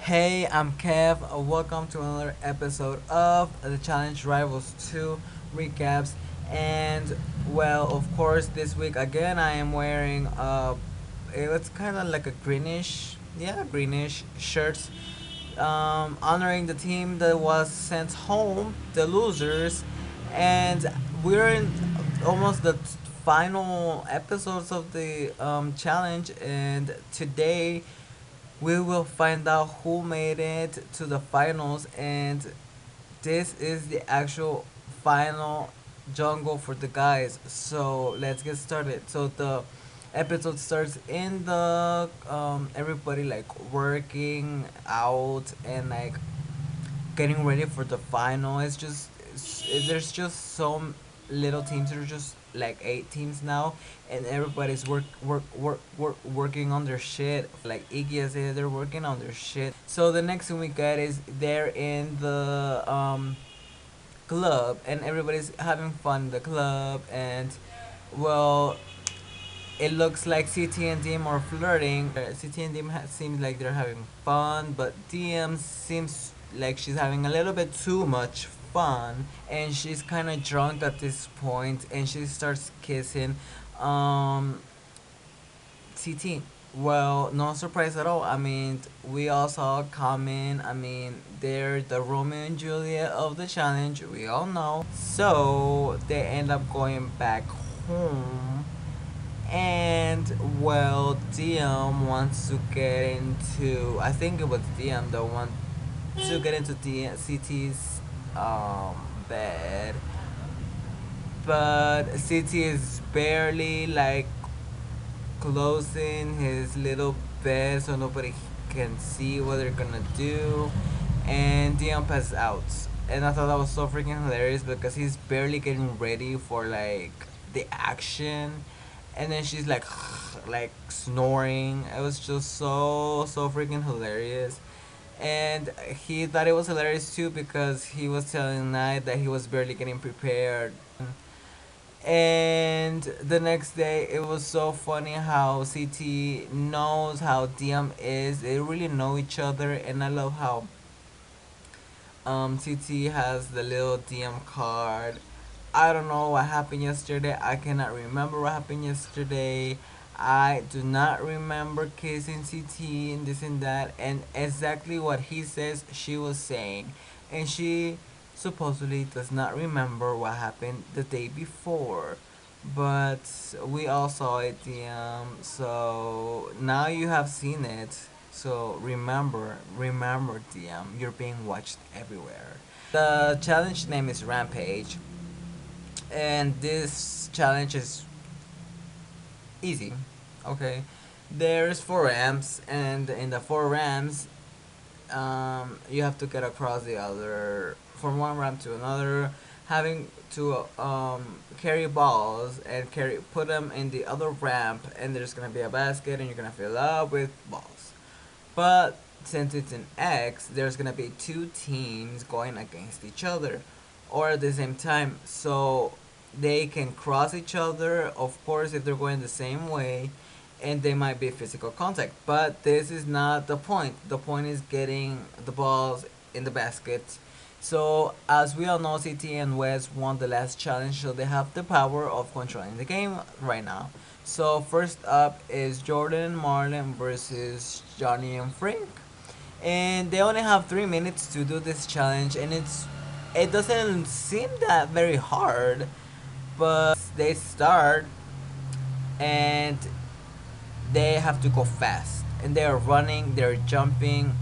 Hey, I'm Kev. Welcome to another episode of the Challenge Rivals 2 recaps. And, well, of course, this week again I am wearing it's kind of like a greenish, yeah, greenish shirts, honoring the team that was sent home, the losers. And we're in almost the final episodes of the challenge, and today we will find out who made it to the finals, and this is the actual final jungle for the guys. So let's get started. So the episode starts in the everybody like working out and like getting ready for the final. There's just some little teams. There's just like 8 teams now, and everybody's working on their shit. Like Iggy said, they're working on their shit. So the next thing we get is they're in the club, and everybody's having fun in the club, and well, it looks like CT and DM are flirting. CT and DM seems like they're having fun, but DM seems like she's having a little bit too much fun, and she's kind of drunk at this point, and she starts kissing um, CT. Well, no surprise at all. I mean, we all saw it coming. I mean, they're the Romeo and Juliet of the challenge. We all know. So they end up going back home, and well, DM wants to get into. I think it was DM that want to get into CT's bed, but CT is barely like closing his little bed so nobody can see what they're gonna do, and DM passes out. And I thought that was so freaking hilarious because he's barely getting ready for like the action, and then she's like like snoring. It was just so freaking hilarious. And he thought it was hilarious too because he was telling Knight that he was barely getting prepared. And the next day, it was so funny how CT knows how DM is. They really know each other, and I love how CT has the little DM card. I don't know what happened yesterday. I cannot remember what happened yesterday. I do not remember kissing CT and this and that, and exactly what he says she was saying. And she supposedly does not remember what happened the day before. But we all saw it, DM. So now you have seen it. So remember, DM, you're being watched everywhere. The challenge name is Rampage, and this challenge is easy. Okay, there's 4 ramps, and in the 4 ramps, you have to get across the other from one ramp to another, having to carry balls and carry put them in the other ramp, and there's gonna be a basket, and you're gonna fill up with balls. But since it's an X, there's gonna be 2 teams going against each other, or at the same time, so they can cross each other. Of course, if they're going the same way, and they might be physical contact. But this is not the point. The point is getting the balls in the basket. So as we all know, CT and West won the last challenge, so they have the power of controlling the game right now. So first up is Jordan and Marlon versus Johnny and Frank, and they only have 3 minutes to do this challenge, and it doesn't seem that very hard, but they start, and they have to go fast, and they're running, they're jumping.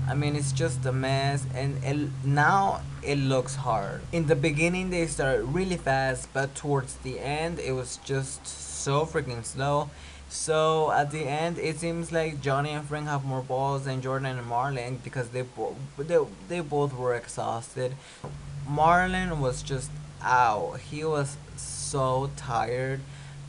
I mean, it's just a mess, and now it looks hard. In the beginning they started really fast, but towards the end it was just so freaking slow. So at the end, it seems like Johnny and Frank have more balls than Jordan and Marlon, because they both were exhausted. Marlon was just out. He was so tired,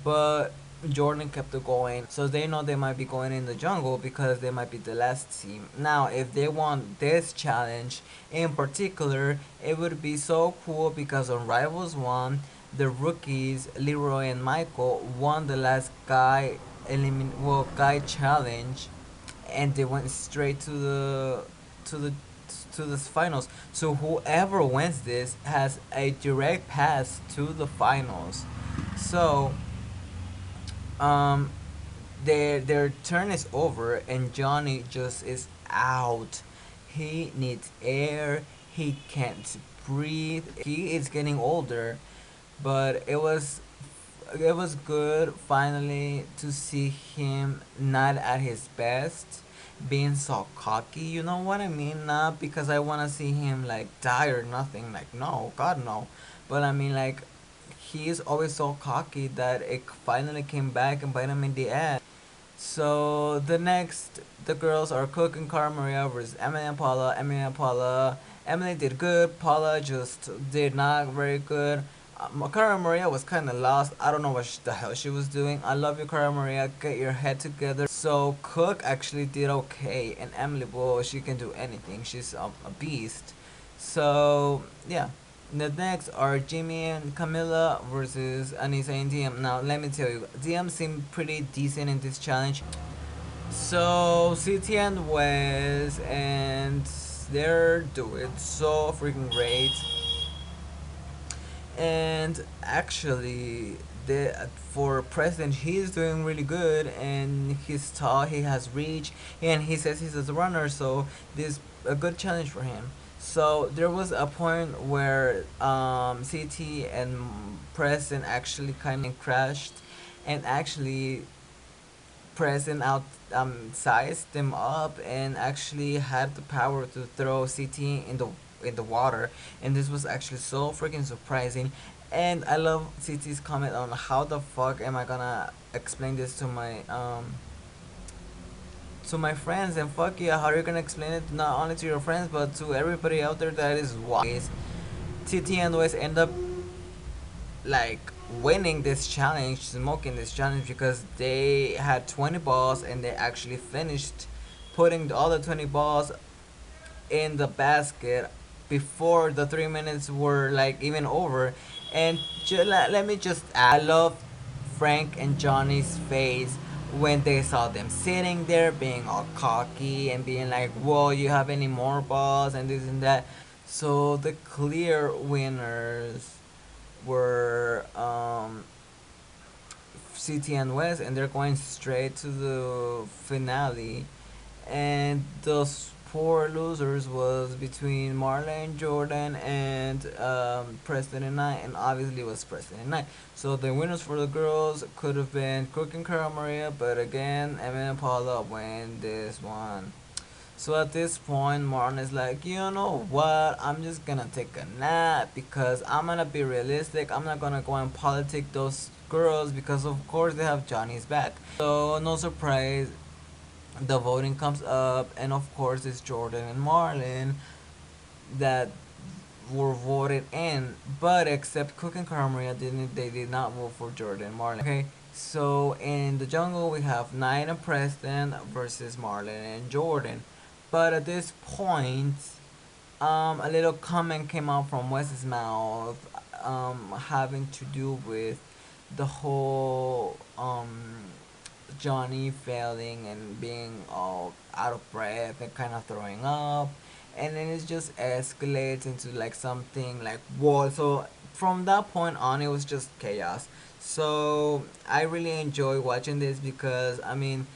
but Jordan kept it going. So they know they might be going in the jungle because they might be the last team. Now, if they want this challenge in particular, it would be so cool because on Rivals 1, the rookies, Leroy and Michael, won the last guy challenge, and they went straight to the to the finals. So whoever wins this has a direct pass to the finals. So um their turn is over and Johnny just is out. He needs air. He can't breathe. He is getting older, but it was good finally to see him not at his best, being so cocky. You know what I mean? Not because I want to see him like die or nothing. Like no, God no. But I mean like he is always so cocky that it finally came back and bite him in the ass. So the girls are Cook and Cara Maria versus Emily and Paula. Emily did good. Paula just did not very good. Cara Maria was kind of lost. I don't know what the hell she was doing. I love you, Cara Maria. Get your head together. So Cook actually did okay, and Emily, well, she can do anything. She's a beast. So yeah. The next are Jimmy and Camilla versus Anissa and DM. Now, let me tell you, DM seemed pretty decent in this challenge. So, CT and Wes, and they're doing so freaking great. And actually, for president, he's doing really good, and he's tall, he has reach, and he says he's a runner, so this is a good challenge for him. So there was a point where CT and Preston actually kind of crashed, and actually Preston out sized them up and actually had the power to throw CT in the water, and this was actually so freaking surprising. And I love CT's comment on how the fuck am I gonna explain this to my friends, and fuck yeah, how are you gonna explain it not only to your friends but to everybody out there that is watching. TT and Wes end up like winning this challenge, smoking this challenge, because they had 20 balls and they actually finished putting the other 20 balls in the basket before the 3 minutes were like even over. And let me just add, I love Frank and Johnny's face when they saw them sitting there being all cocky and being like, whoa, you have any more balls and this and that. So the clear winners were CT and West, and they're going straight to the finale. And those poor losers was between Marlene Jordan and Preston and I, and obviously it was Preston and I. So the winners for the girls could have been Cook and Cara Maria, but again, Emma and Paula win this one. So at this point, Martin is like, you know what? I'm just gonna take a nap because I'm gonna be realistic. I'm not gonna go and politic those girls because, of course, they have Johnny's back. So, no surprise, the voting comes up, and of course, it's Jordan and Marlon that were voted in. But except Cook and Carmaria didn't, they did not vote for Jordan and Marlon. Okay, so in the jungle, we have Knight and Preston versus Marlon and Jordan. But at this point, a little comment came out from Wes's mouth, having to do with the whole Johnny failing and being all out of breath and kind of throwing up, and then it just escalates into like something like whoa. So from that point on, it was just chaos. So I really enjoy watching this because I mean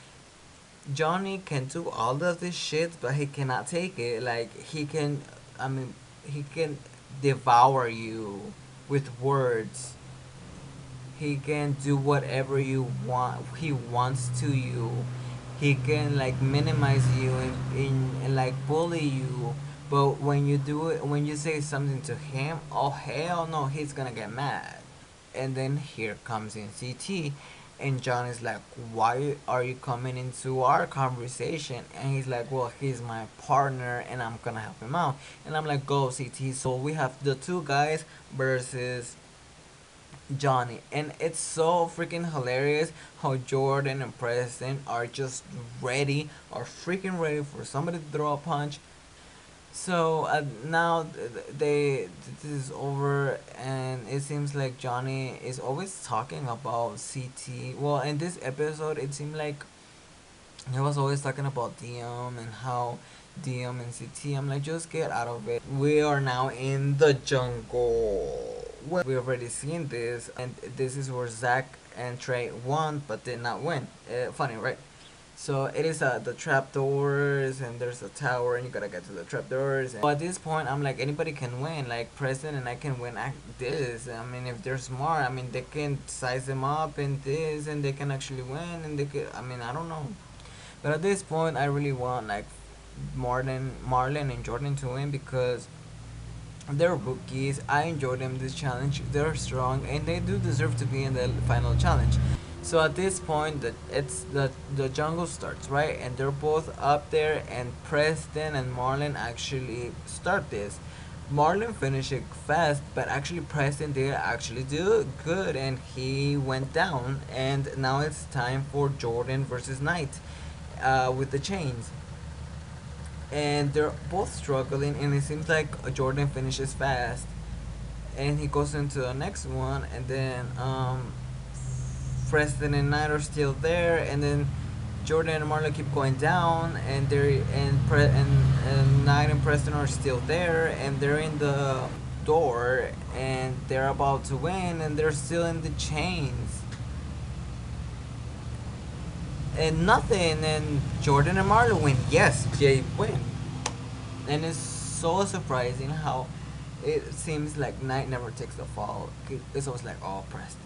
Johnny can do all of this shit, but he cannot take it. Like he can, I mean, he can devour you with words. He can do whatever you want. He wants to you. He can like minimize you and like bully you. But when you do it, when you say something to him, oh hell no, he's gonna get mad. And then here comes in CT, and John is like, why are you coming into our conversation? And he's like, well, he's my partner and I'm gonna help him out. And I'm like, go CT. So we have the two guys versus Johnny, and it's so freaking hilarious how Jordan and Preston are just ready, are freaking ready for somebody to throw a punch. So now this is over, and it seems like Johnny is always talking about CT. Well, in this episode, it seemed like He was always talking about DM and how DM and CT. I'm like, just get out of it. We are now in the jungle. Well, we already seen this, and this is where Zach and Trey won, but did not win. Funny, right? So it is the trap doors, and there's a tower, and you gotta get to the trap doors. And so at this point, I'm like, anybody can win. Like Preston and I can win this. I mean, if they're smart, I mean, they can size them up in this, and they can actually win. And they could. I mean, I don't know. But at this point, I really want like Marlon and Jordan to win because they're rookies. I enjoy them this challenge. They're strong and they do deserve to be in the final challenge. So at this point, the jungle starts, right, and they're both up there. And Preston and Marlon actually start this. Marlon finished it fast, but actually Preston did actually do good, and he went down. And now it's time for Jordan versus Knight, with the chains, and they're both struggling. And it seems like Jordan finishes fast, and he goes into the next one, and then Preston and Knight are still there, and then Jordan and Marlon keep going down, and and Knight and Preston are still there, and they're in the door, and they're about to win, and they're still in the chains, and nothing, and Jordan and Marlon win. Yes, they win, and it's so surprising how it seems like Knight never takes the fall. It's always like, oh Preston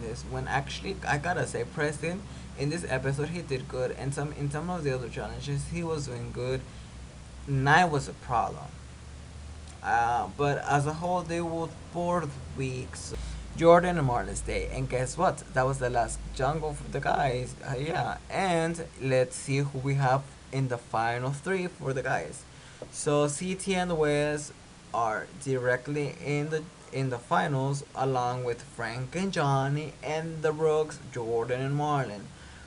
this. When actually, I gotta say, Preston in this episode he did good, and some of the other challenges he was doing good. Knight was a problem. But as a whole, they were both weak. So Jordan and Marlon stay, and guess what? That was the last jungle for the guys. Yeah, and let's see who we have in the final three for the guys. So CT and Wes are directly in the finals, along with Frank and Johnny, and the Rooks, Jordan and Marlon.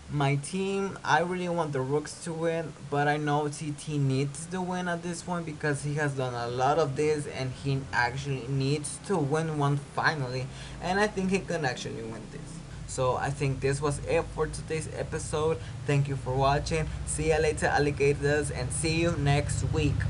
My team, I really want the Rooks to win, but I know TT needs to win at this point because he has done a lot of this, and he actually needs to win one finally. And I think he can actually win this. So I think this was it for today's episode. Thank you for watching. See you later, alligators, and see you next week.